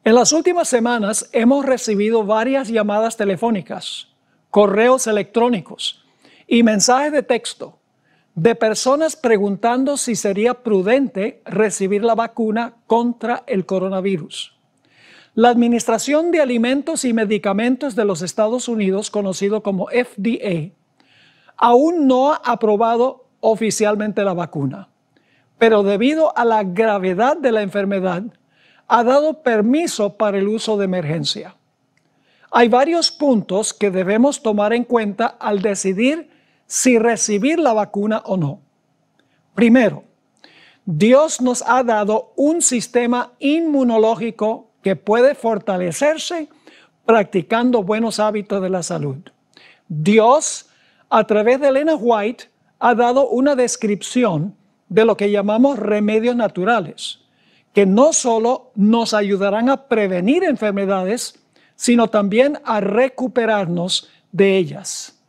En las últimas semanas hemos recibido varias llamadas telefónicas, correos electrónicos y mensajes de texto de personas preguntando si sería prudente recibir la vacuna contra el coronavirus. La Administración de Alimentos y Medicamentos de los Estados Unidos, conocido como FDA, aún no ha aprobado oficialmente la vacuna, pero debido a la gravedad de la enfermedad, ha dado permiso para el uso de emergencia. Hay varios puntos que debemos tomar en cuenta al decidir si recibir la vacuna o no. Primero, Dios nos ha dado un sistema inmunológico que puede fortalecerse practicando buenos hábitos de la salud. Dios, a través de Elena White, ha dado una descripción de lo que llamamos remedios naturales, que no solo nos ayudarán a prevenir enfermedades, sino también a recuperarnos de ellas.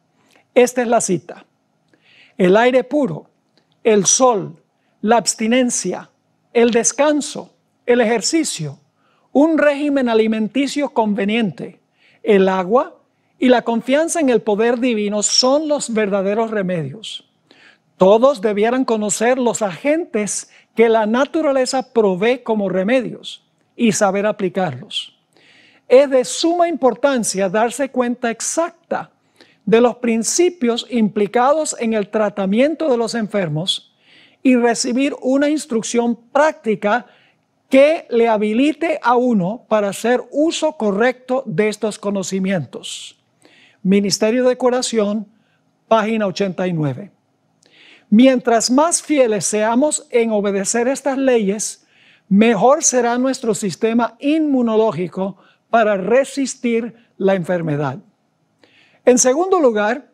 Esta es la cita: el aire puro, el sol, la abstinencia, el descanso, el ejercicio, un régimen alimenticio conveniente, el agua y la confianza en el poder divino son los verdaderos remedios. Todos debieran conocer los agentes que la naturaleza provee como remedios y saber aplicarlos. Es de suma importancia darse cuenta exacta de los principios implicados en el tratamiento de los enfermos y recibir una instrucción práctica que le habilite a uno para hacer uso correcto de estos conocimientos. Ministerio de Curación, página 89. Mientras más fieles seamos en obedecer estas leyes, mejor será nuestro sistema inmunológico para resistir la enfermedad. En segundo lugar,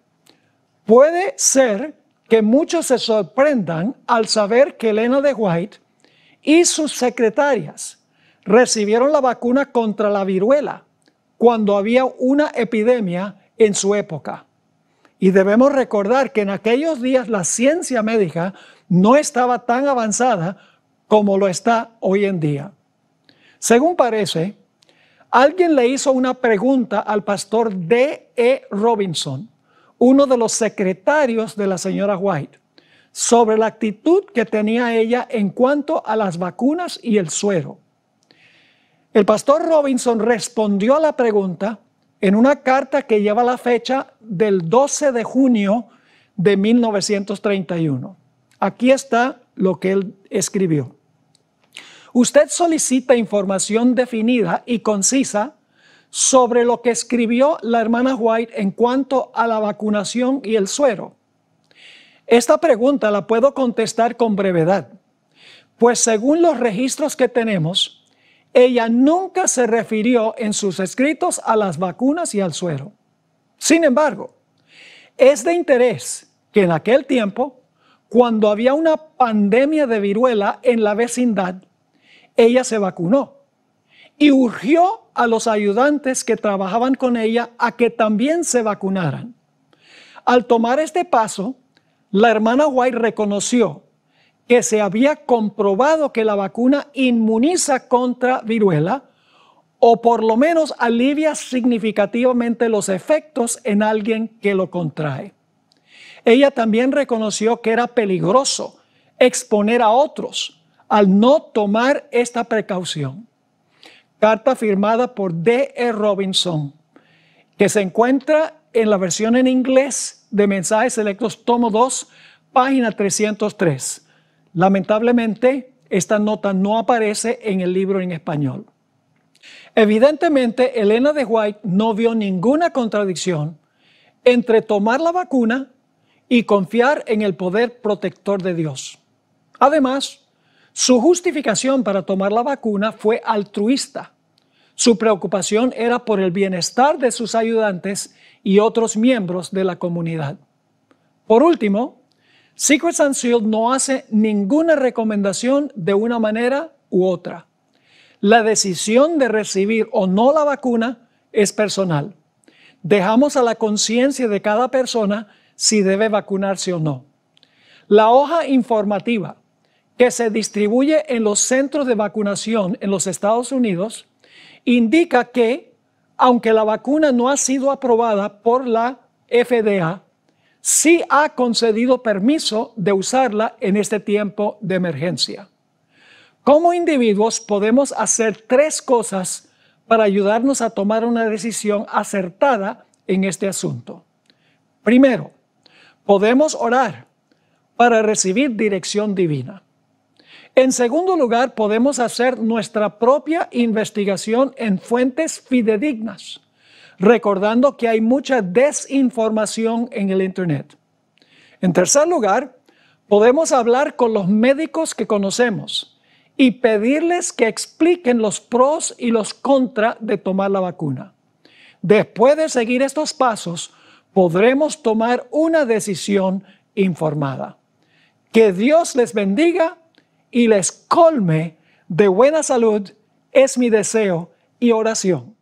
puede ser que muchos se sorprendan al saber que Elena de White y sus secretarias recibieron la vacuna contra la viruela cuando había una epidemia en su época. Y debemos recordar que en aquellos días la ciencia médica no estaba tan avanzada como lo está hoy en día. Según parece, alguien le hizo una pregunta al pastor D.E. Robinson, uno de los secretarios de la señora White, sobre la actitud que tenía ella en cuanto a las vacunas y el suero. El pastor Robinson respondió a la pregunta en una carta que lleva la fecha del 12 de junio de 1931. Aquí está lo que él escribió. Usted solicita información definida y concisa sobre lo que escribió la hermana White en cuanto a la vacunación y el suero. Esta pregunta la puedo contestar con brevedad, pues según los registros que tenemos, ella nunca se refirió en sus escritos a las vacunas y al suero. Sin embargo, es de interés que en aquel tiempo, cuando había una pandemia de viruela en la vecindad, ella se vacunó y urgió a los ayudantes que trabajaban con ella a que también se vacunaran. Al tomar este paso, la hermana White reconoció que se había comprobado que la vacuna inmuniza contra viruela o por lo menos alivia significativamente los efectos en alguien que lo contrae. Ella también reconoció que era peligroso exponer a otros al no tomar esta precaución. Carta firmada por D.E. Robinson, que se encuentra en la versión en inglés de Mensajes Selectos, tomo 2, página 303. Lamentablemente, esta nota no aparece en el libro en español. Evidentemente, Elena de White no vio ninguna contradicción entre tomar la vacuna y confiar en el poder protector de Dios. Además, su justificación para tomar la vacuna fue altruista. Su preocupación era por el bienestar de sus ayudantes y otros miembros de la comunidad. Por último, Secrets Unsealed no hace ninguna recomendación de una manera u otra. La decisión de recibir o no la vacuna es personal. Dejamos a la conciencia de cada persona si debe vacunarse o no. La hoja informativa que se distribuye en los centros de vacunación en los Estados Unidos indica que, aunque la vacuna no ha sido aprobada por la FDA, sí ha concedido permiso de usarla en este tiempo de emergencia. Como individuos podemos hacer 3 cosas para ayudarnos a tomar una decisión acertada en este asunto. Primero, podemos orar para recibir dirección divina. En segundo lugar, podemos hacer nuestra propia investigación en fuentes fidedignas, recordando que hay mucha desinformación en el Internet. En tercer lugar, podemos hablar con los médicos que conocemos y pedirles que expliquen los pros y los contras de tomar la vacuna. Después de seguir estos pasos, podremos tomar una decisión informada. Que Dios les bendiga y les colme de buena salud es mi deseo y oración.